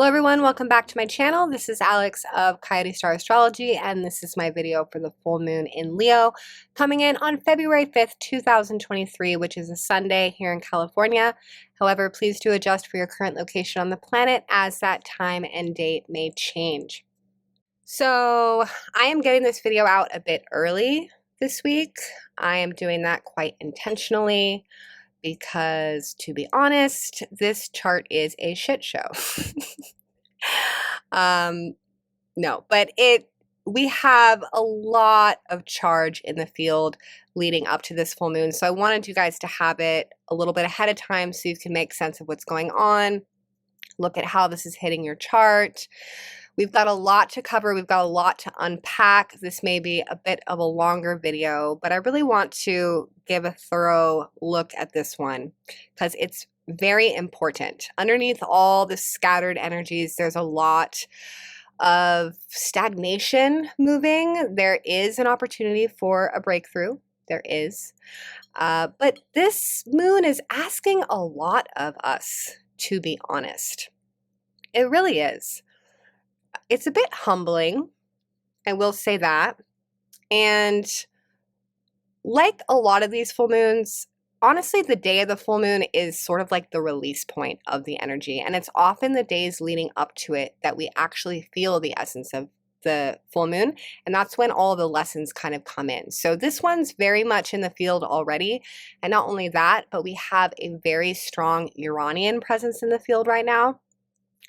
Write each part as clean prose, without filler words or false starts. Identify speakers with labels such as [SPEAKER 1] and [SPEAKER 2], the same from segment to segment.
[SPEAKER 1] everyone, welcome back to my channel. This is Alex of Coyote Star Astrology, and this is my video for the full moon in Leo, coming in on February 5th, 2023, which is a Sunday here in California. However, please do adjust for your current location on the planet as that time and date may change. So I am getting this video out a bit early this week. I am doing that quite intentionally because, to be honest, this chart is a shit show. No, but we have a lot of charge in the field leading up to this full moon. So I wanted you guys to have it a little bit ahead of time so you can make sense of what's going on, look at how this is hitting your chart. We've got a lot to cover. We've got a lot to unpack. This may be a bit of a longer video, but I really want to give a thorough look at this one because it's very important. Underneath all the scattered energies, there's a lot of stagnation moving. There is an opportunity for a breakthrough. There is. But this moon is asking a lot of us, to be honest. It really is. It's a bit humbling, I will say that. And like a lot of these full moons, honestly, the day of the full moon is sort of like the release point of the energy. And it's often the days leading up to it that we actually feel the essence of the full moon. And that's when all the lessons kind of come in. So this one's very much in the field already. And not only that, but we have a very strong Uranian presence in the field right now.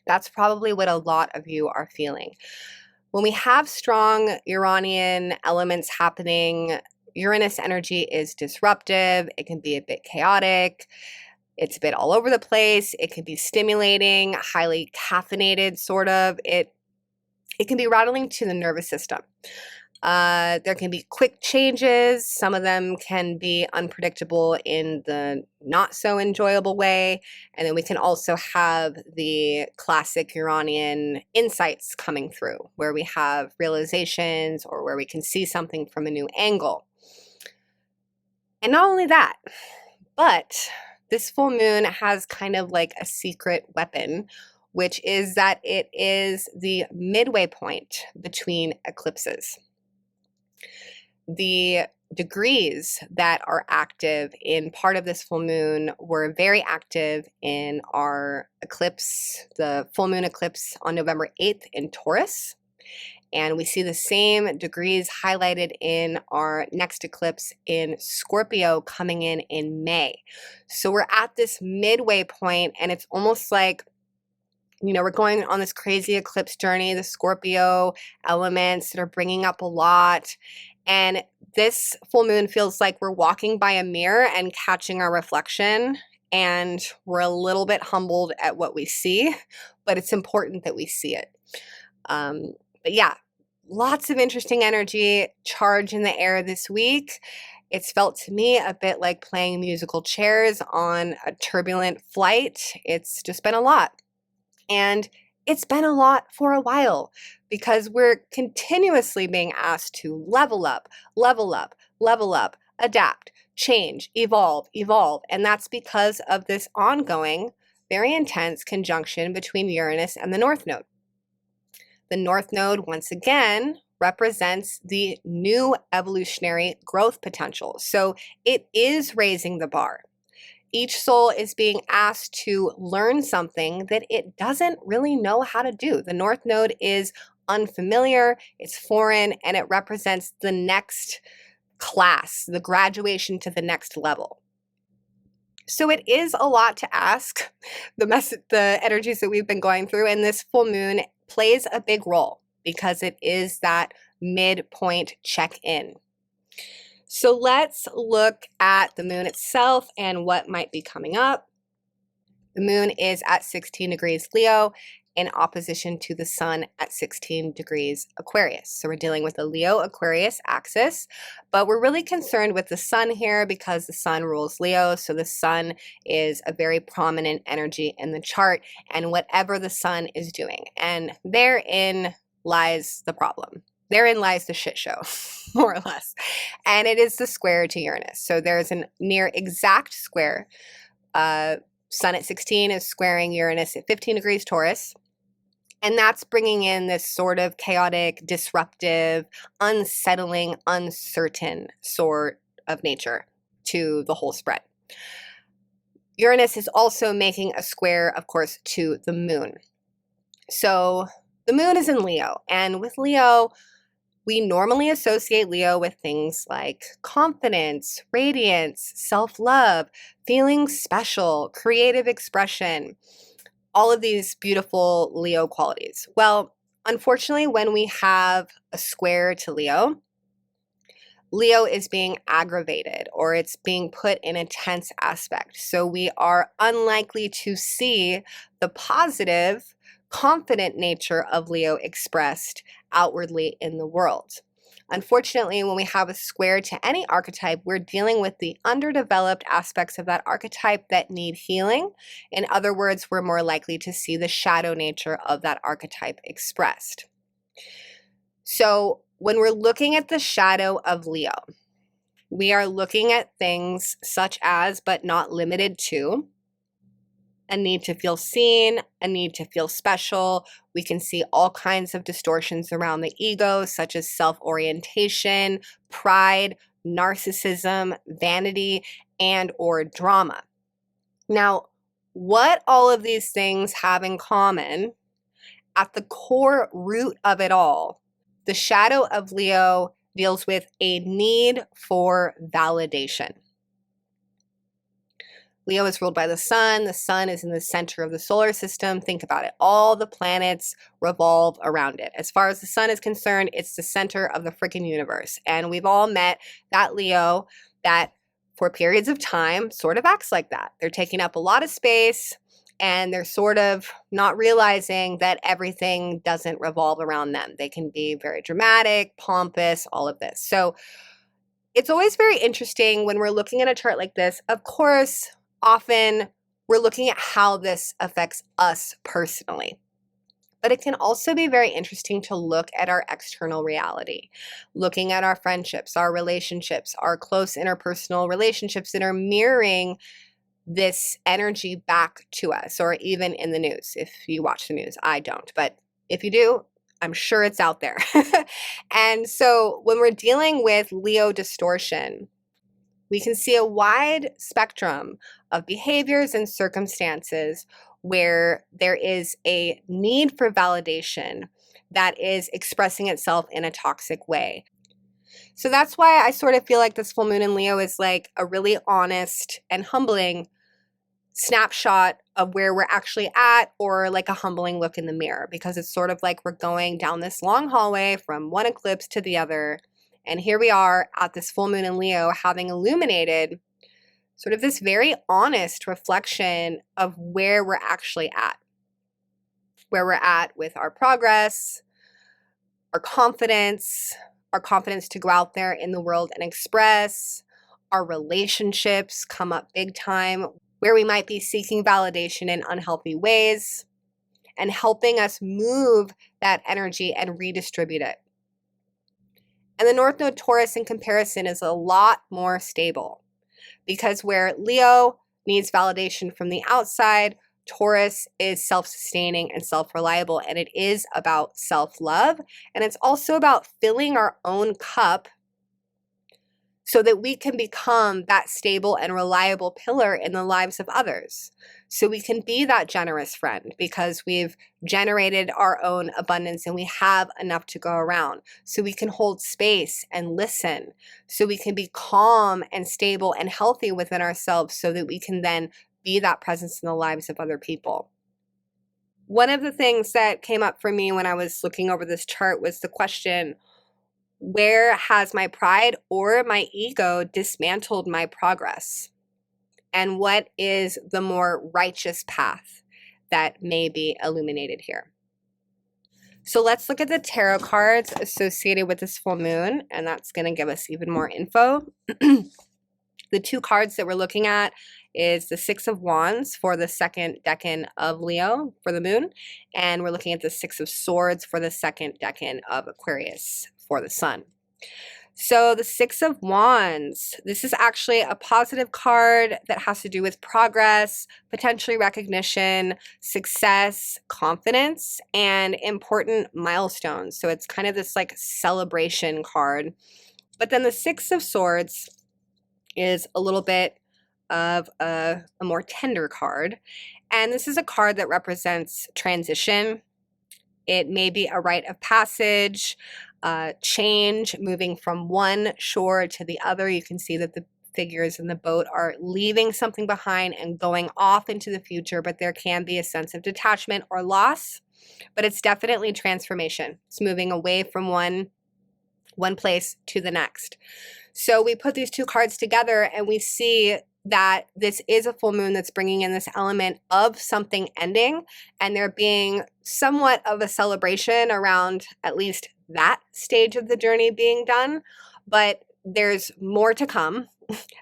[SPEAKER 1] That's probably what a lot of you are feeling. When we have strong Uranian elements happening, Uranus energy is disruptive. It can be a bit chaotic. It's a bit all over the place. It can be stimulating, highly caffeinated, sort of. It can be rattling to the nervous system. There can be quick changes. Some of them can be unpredictable in the not so enjoyable way. And then we can also have the classic Uranian insights coming through where we have realizations or where we can see something from a new angle. And not only that, but this full moon has kind of like a secret weapon, which is that it is the midway point between eclipses. The degrees that are active in part of this full moon were very active in our eclipse, the full moon eclipse on November 8th in Taurus. And we see the same degrees highlighted in our next eclipse in Scorpio coming in May. So we're at this midway point, and it's almost like, you know, we're going on this crazy eclipse journey, the Scorpio elements that are bringing up a lot. And this full moon feels like we're walking by a mirror and catching our reflection. And we're a little bit humbled at what we see, but it's important that we see it. But yeah, lots of interesting energy, charge in the air this week. It's felt to me a bit like playing musical chairs on a turbulent flight. It's just been a lot. And it's been a lot for a while because we're continuously being asked to level up, level up, level up, adapt, change, evolve, evolve. And that's because of this ongoing, very intense conjunction between Uranus and the North Node. The North Node, once again, represents the new evolutionary growth potential. So it is raising the bar. Each soul is being asked to learn something that it doesn't really know how to do. The North Node is unfamiliar, it's foreign, and it represents the next class, the graduation to the next level. So it is a lot to ask, the energies that we've been going through, and this full moon plays a big role because it is that midpoint check-in. So let's look at the moon itself and what might be coming up. The moon is at 16 degrees Leo in opposition to the sun at 16 degrees Aquarius. So we're dealing with a Leo-Aquarius axis, but we're really concerned with the sun here because the sun rules Leo. So the sun is a very prominent energy in the chart and whatever the sun is doing. And therein lies the problem. Therein lies the shit show, more or less. And it is the square to Uranus. So there's a near exact square. Sun at 16 is squaring Uranus at 15 degrees Taurus. And that's bringing in this sort of chaotic, disruptive, unsettling, uncertain sort of nature to the whole spread. Uranus is also making a square, of course, to the moon. So the moon is in Leo, and with Leo, we normally associate Leo with things like confidence, radiance, self-love, feeling special, creative expression, all of these beautiful Leo qualities. Well, unfortunately, when we have a square to Leo, Leo is being aggravated or it's being put in a tense aspect. So we are unlikely to see the positive, confident nature of Leo expressed outwardly in the world. Unfortunately, when we have a square to any archetype, we're dealing with the underdeveloped aspects of that archetype that need healing. In other words, we're more likely to see the shadow nature of that archetype expressed. So when we're looking at the shadow of Leo, we are looking at things such as, but not limited to, a need to feel seen, a need to feel special. We can see all kinds of distortions around the ego, such as self-orientation, pride, narcissism, vanity, and or drama. Now, what all of these things have in common, at the core root of it all, the shadow of Leo deals with a need for validation. Leo is ruled by the sun. The sun is in the center of the solar system. Think about it. All the planets revolve around it. As far as the sun is concerned, it's the center of the freaking universe. And we've all met that Leo that for periods of time sort of acts like that. They're taking up a lot of space and they're sort of not realizing that everything doesn't revolve around them. They can be very dramatic, pompous, all of this. So it's always very interesting when we're looking at a chart like this. Of course, often we're looking at how this affects us personally. But it can also be very interesting to look at our external reality, looking at our friendships, our relationships, our close interpersonal relationships that are mirroring this energy back to us, or even in the news. If you watch the news, I don't, but if you do, I'm sure it's out there. And so when we're dealing with Leo distortion, we can see a wide spectrum of behaviors and circumstances where there is a need for validation that is expressing itself in a toxic way. So that's why I sort of feel like this full moon in Leo is like a really honest and humbling snapshot of where we're actually at, or like a humbling look in the mirror, because it's sort of like we're going down this long hallway from one eclipse to the other. And here we are at this full moon in Leo, having illuminated sort of this very honest reflection of where we're actually at, where we're at with our progress, our confidence to go out there in the world and express. Our relationships come up big time, where we might be seeking validation in unhealthy ways, and helping us move that energy and redistribute it. And the North Node Taurus in comparison is a lot more stable, because where Leo needs validation from the outside, Taurus is self-sustaining and self-reliable, and it is about self-love, and it's also about filling our own cup so that we can become that stable and reliable pillar in the lives of others. So we can be that generous friend because we've generated our own abundance and we have enough to go around. So we can hold space and listen. So we can be calm and stable and healthy within ourselves so that we can then be that presence in the lives of other people. One of the things that came up for me when I was looking over this chart was the question, where has my pride or my ego dismantled my progress? And what is the more righteous path that may be illuminated here? So let's look at the tarot cards associated with this full moon, and that's going to give us even more info. The two cards that we're looking at is the Six of Wands for the second decan of Leo for the moon, and we're looking at the Six of Swords for the second decan of Aquarius for the sun. So the Six of Wands, this is actually a positive card that has to do with progress, potentially recognition, success, confidence, and important milestones. So it's kind of this like celebration card. But then the Six of Swords is a little bit of a more tender card. And this is a card that represents transition. It may be a rite of passage, change, moving from one shore to the other. You can see that the figures in the boat are leaving something behind and going off into the future, but there can be a sense of detachment or loss. But it's definitely transformation. It's moving away from one place to the next. So we put these two cards together and we see that this is a full moon that's bringing in this element of something ending, and there being somewhat of a celebration around at least that stage of the journey being done. But there's more to come.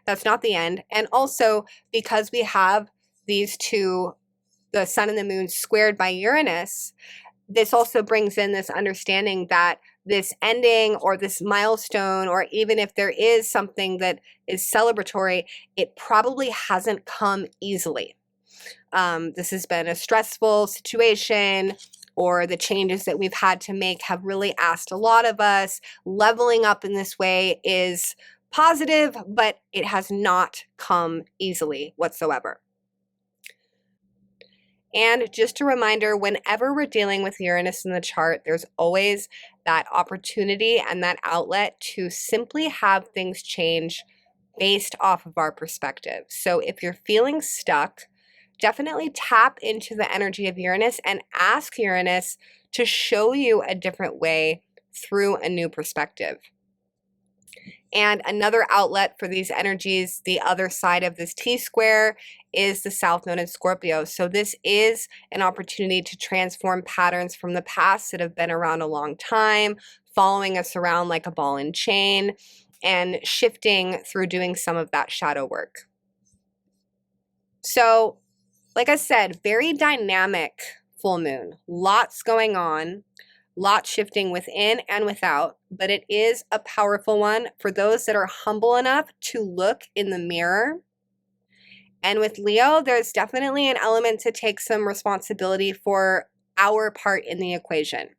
[SPEAKER 1] That's not the end. And also because we have these two, the sun and the moon squared by Uranus, this also brings in this understanding that this ending or this milestone, or even if there is something that is celebratory, it probably hasn't come easily. This has been a stressful situation, or the changes that we've had to make have really asked a lot of us. Leveling up in this way is positive, but it has not come easily whatsoever. And just a reminder, whenever we're dealing with Uranus in the chart, there's always that opportunity and that outlet to simply have things change based off of our perspective. So if you're feeling stuck, definitely tap into the energy of Uranus and ask Uranus to show you a different way through a new perspective. And another outlet for these energies, the other side of this T-square, is the South Node in Scorpio. So this is an opportunity to transform patterns from the past that have been around a long time, following us around like a ball and chain, and shifting through doing some of that shadow work. So, like I said, very dynamic full moon. Lots going on. Lots shifting within and without, but it is a powerful one for those that are humble enough to look in the mirror. And with Leo, there's definitely an element to take some responsibility for our part in the equation,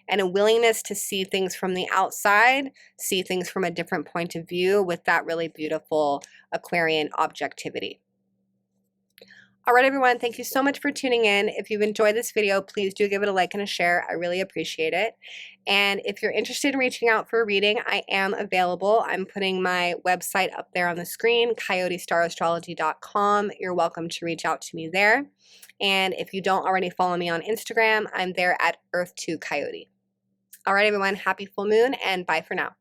[SPEAKER 1] and a willingness to see things from the outside, see things from a different point of view with that really beautiful Aquarian objectivity. All right, everyone, thank you so much for tuning in. If you've enjoyed this video, please do give it a like and a share. I really appreciate it. And if you're interested in reaching out for a reading, I am available. I'm putting my website up there on the screen, coyotestarastrology.com. You're welcome to reach out to me there. And if you don't already follow me on Instagram, I'm there at Earth2Coyote. All right, everyone, happy full moon and bye for now.